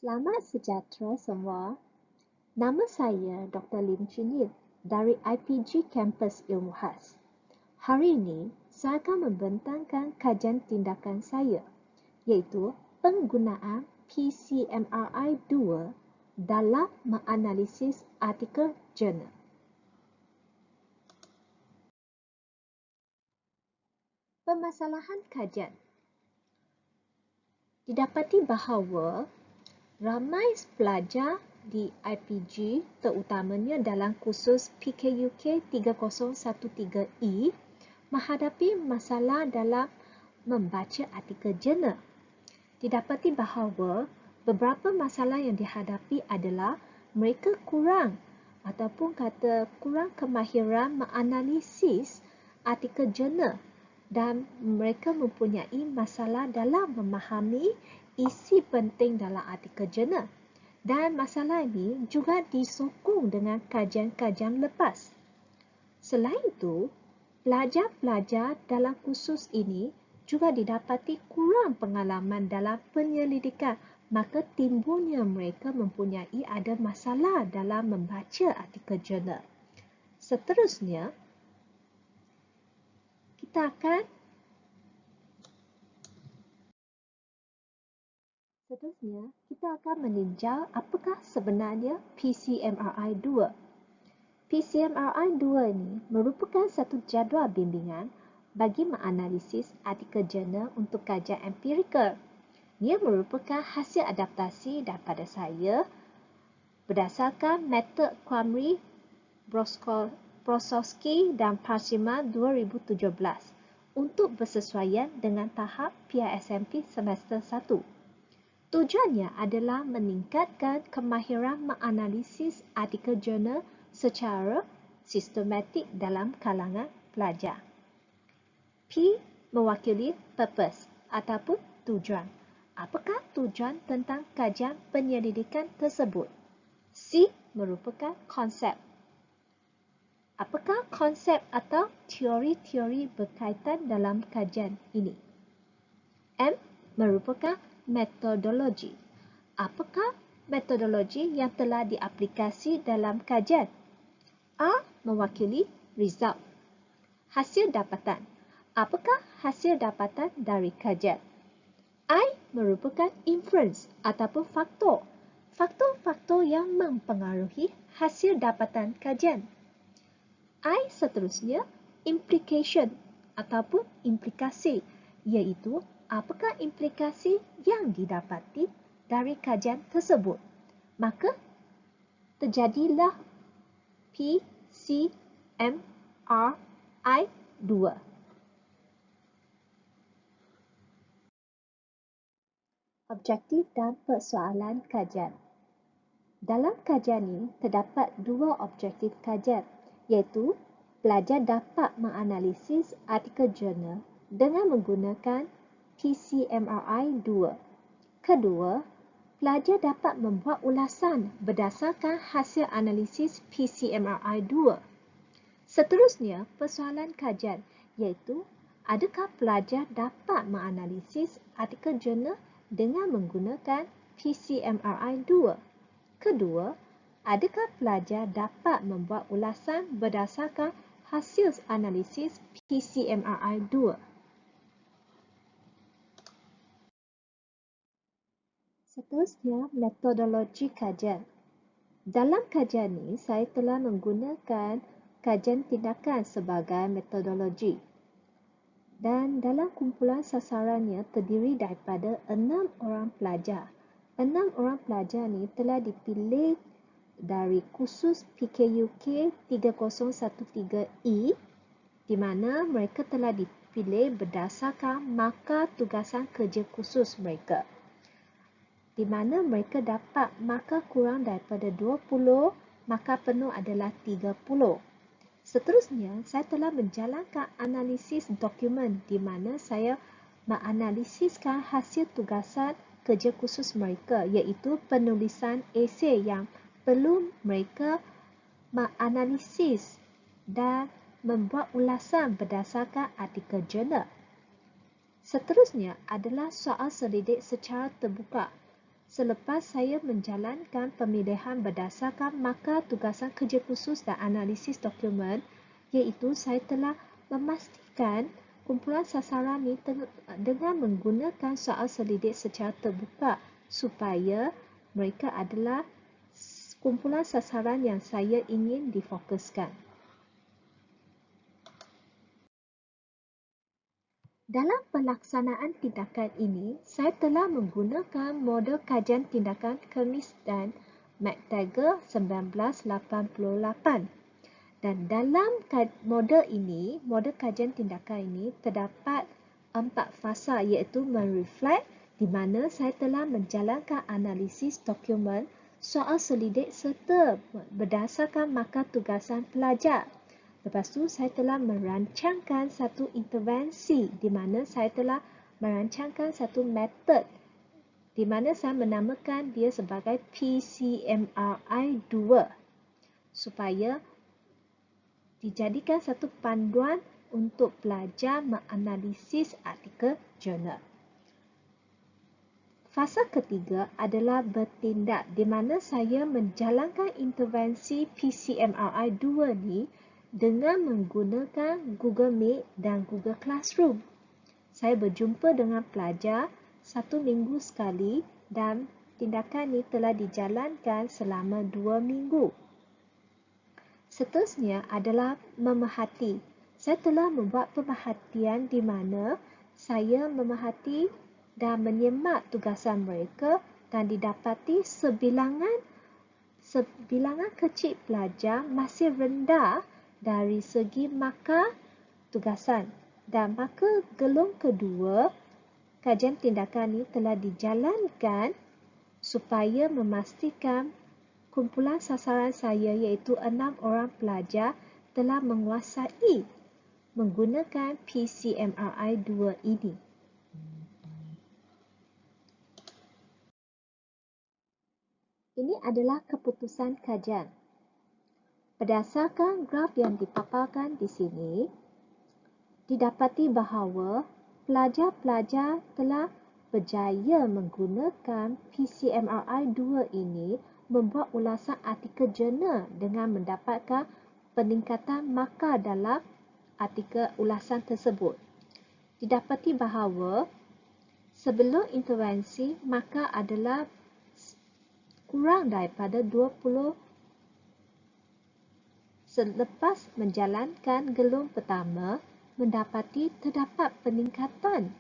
Selamat sejahtera semua. Nama saya Dr. Lim Chin Yin dari IPG Kampus Ilmu Khas. Hari ini, saya akan membentangkan kajian tindakan saya, iaitu penggunaan PCMRI-2 dalam menganalisis artikel jurnal. Permasalahan kajian. Didapati bahawa ramai pelajar di IPG, terutamanya dalam kursus PKUK 3013E, menghadapi masalah dalam membaca artikel jurnal. Didapati bahawa beberapa masalah yang dihadapi adalah mereka kurang kemahiran menganalisis artikel jurnal dan mereka mempunyai masalah dalam memahami isi penting dalam artikel jurnal. Dan masalah ini juga disokong dengan kajian-kajian lepas. Selain itu, pelajar-pelajar dalam kursus ini juga didapati kurang pengalaman dalam penyelidikan, maka timbulnya mereka mempunyai ada masalah dalam membaca artikel jurnal. Seterusnya, kita akan meninjau apakah sebenarnya PCMRI-2. PCMRI-2 ini merupakan satu jadual bimbingan bagi menganalisis artikel jurnal untuk kajian empirikal. Ia merupakan hasil adaptasi daripada saya berdasarkan metod Kwamri, Brosowski dan Parsiman 2017 untuk bersesuaian dengan tahap PISMP semester 1. Tujuannya adalah meningkatkan kemahiran menganalisis artikel jurnal secara sistematik dalam kalangan pelajar. P mewakili purpose ataupun tujuan. Apakah tujuan tentang kajian penyelidikan tersebut? C merupakan konsep. Apakah konsep atau teori-teori berkaitan dalam kajian ini? M merupakan metodologi. Apakah metodologi yang telah diaplikasi dalam kajian? A mewakili result. Hasil dapatan. Apakah hasil dapatan dari kajian? I merupakan inference ataupun faktor. Faktor-faktor yang mempengaruhi hasil dapatan kajian. I seterusnya implication ataupun implikasi, iaitu apakah implikasi yang didapati dari kajian tersebut. Maka terjadilah PCMRI-2. Objektif dan persoalan kajian. Dalam kajian ini terdapat dua objektif kajian, iaitu pelajar dapat menganalisis artikel jurnal dengan menggunakan PCMRI-2. Kedua, pelajar dapat membuat ulasan berdasarkan hasil analisis PCMRI-2. Seterusnya, persoalan kajian, iaitu adakah pelajar dapat menganalisis artikel jurnal dengan menggunakan PCMRI-2. Kedua, adakah pelajar dapat membuat ulasan berdasarkan hasil analisis PCMRI-2. Seterusnya, metodologi kajian. Dalam kajian ini, saya telah menggunakan kajian tindakan sebagai metodologi. Dan dalam kumpulan sasarannya terdiri daripada 6 orang pelajar. 6 orang pelajar ini telah dipilih dari kursus PKUK 3013E, di mana mereka telah dipilih berdasarkan markah tugasan kerja khusus mereka, di mana mereka dapat markah kurang daripada 20, markah penuh adalah 30. Seterusnya, saya telah menjalankan analisis dokumen di mana saya menganalisiskan hasil tugasan kerja khusus mereka, iaitu penulisan esei yang perlu mereka menganalisis dan membuat ulasan berdasarkan artikel jurnal. Seterusnya adalah soal selidik secara terbuka. Selepas saya menjalankan pemilihan berdasarkan markah tugasan kerja khusus dan analisis dokumen, iaitu saya telah memastikan kumpulan sasaran ini dengan menggunakan soal selidik secara terbuka supaya mereka adalah kumpulan sasaran yang saya ingin difokuskan. Dalam pelaksanaan tindakan ini, saya telah menggunakan model kajian tindakan Kernis dan McTaggart 1988. Dan dalam model kajian tindakan ini terdapat 4 fasa iaitu mereflect, di mana saya telah menjalankan analisis dokumen, soal selidik serta berdasarkan markah tugasan pelajar. Lepas tu, saya telah merancangkan satu intervensi di mana saya telah merancangkan satu metod di mana saya menamakan dia sebagai PCMRI 2 supaya dijadikan satu panduan untuk pelajar menganalisis artikel jurnal. Fasa ketiga adalah bertindak di mana saya menjalankan intervensi PCMRI 2 ni dengan menggunakan Google Meet dan Google Classroom. Saya berjumpa dengan pelajar 1 minggu sekali dan tindakan ini telah dijalankan selama 2 minggu. Seterusnya adalah memerhati. Saya telah membuat pemerhatian di mana saya memerhati dan menyemak tugasan mereka dan didapati sebilangan kecil pelajar masih rendah dari segi markah tugasan. Dan maka gelung kedua, kajian tindakan ini telah dijalankan supaya memastikan kumpulan sasaran saya iaitu 6 orang pelajar telah menguasai menggunakan PCMRI 2 ini. Ini adalah keputusan kajian. Berdasarkan graf yang dipaparkan di sini, didapati bahawa pelajar-pelajar telah berjaya menggunakan PCMRI 2 ini membuat ulasan artikel jurnal dengan mendapatkan peningkatan markah dalam artikel ulasan tersebut. Didapati bahawa sebelum intervensi, markah adalah kurang daripada 20. Selepas menjalankan gelung pertama, mendapati terdapat peningkatan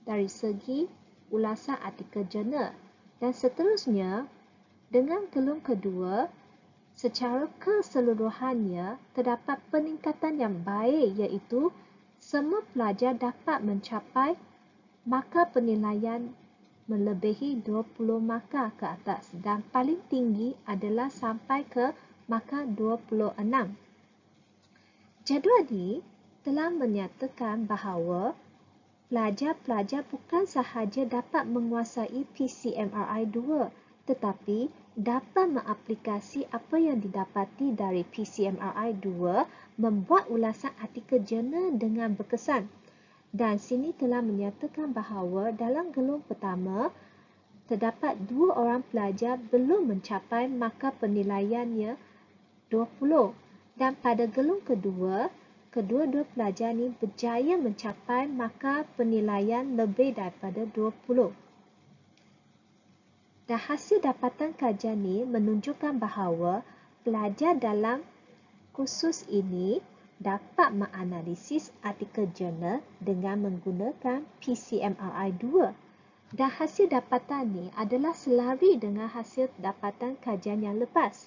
dari segi ulasan artikel jurnal. Dan seterusnya, dengan gelung kedua, secara keseluruhannya terdapat peningkatan yang baik iaitu semua pelajar dapat mencapai markah penilaian melebihi 20 markah ke atas dan paling tinggi adalah sampai ke markah 26. Jadual ini telah menyatakan bahawa pelajar-pelajar bukan sahaja dapat menguasai PCMRI 2 tetapi dapat mengaplikasi apa yang didapati dari PCMRI 2 membuat ulasan artikel jurnal dengan berkesan. Dan sini telah menyatakan bahawa dalam gelung pertama, terdapat 2 orang pelajar belum mencapai markah penilaiannya 20. Dan pada gelung kedua, kedua-dua pelajar ini berjaya mencapai markah penilaian lebih daripada 20. Dan hasil dapatan kajian ini menunjukkan bahawa pelajar dalam kursus ini dapat menganalisis artikel jurnal dengan menggunakan PCMRI 2 dan hasil dapatan ini adalah selari dengan hasil dapatan kajian yang lepas.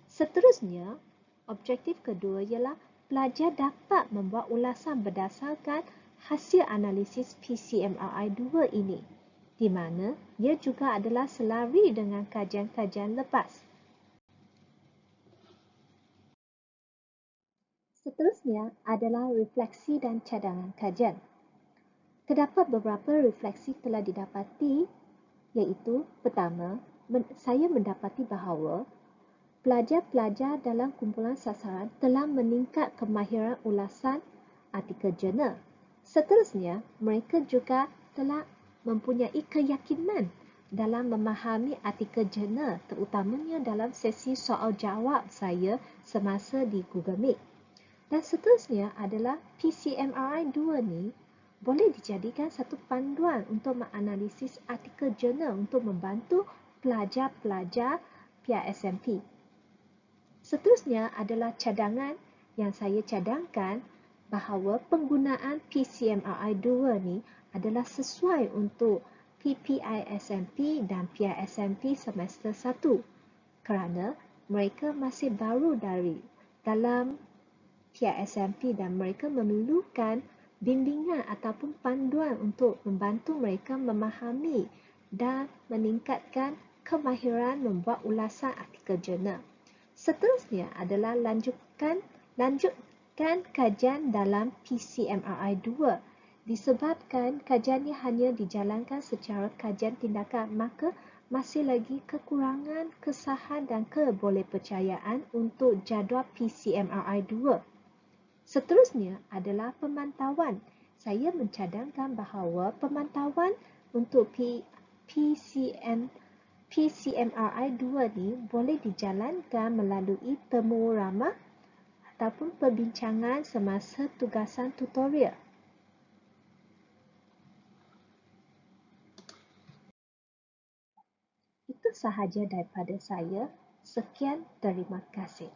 Seterusnya, objektif kedua ialah pelajar dapat membuat ulasan berdasarkan hasil analisis PCMRI 2 ini, di mana ia juga adalah selari dengan kajian-kajian lepas. Seterusnya adalah refleksi dan cadangan kajian. Terdapat beberapa refleksi telah didapati, iaitu pertama, saya mendapati bahawa pelajar-pelajar dalam kumpulan sasaran telah meningkat kemahiran ulasan artikel jurnal. Seterusnya, mereka juga telah mempunyai keyakinan dalam memahami artikel jurnal, terutamanya dalam sesi soal jawab saya semasa di Google Meet. Dan seterusnya adalah PCMRI 2 ni boleh dijadikan satu panduan untuk menganalisis artikel jurnal untuk membantu pelajar-pelajar PISMP. Seterusnya adalah cadangan yang saya cadangkan bahawa penggunaan PCMRI 2 ni adalah sesuai untuk PPISMP dan PISMP semester 1 kerana mereka masih baru dalam PISMP dan mereka memerlukan bimbingan ataupun panduan untuk membantu mereka memahami dan meningkatkan kemahiran membuat ulasan artikel jurnal. Seterusnya adalah lanjutkan kajian dalam PCMRI 2. Disebabkan kajian ini hanya dijalankan secara kajian tindakan, maka masih lagi kekurangan kesahan dan kebolehpercayaan untuk jadual PCMRI 2. Seterusnya adalah pemantauan. Saya mencadangkan bahawa pemantauan untuk PCMRI 2 ni boleh dijalankan melalui temu ramah ataupun perbincangan semasa tugasan tutorial. Itu sahaja daripada saya. Sekian, terima kasih.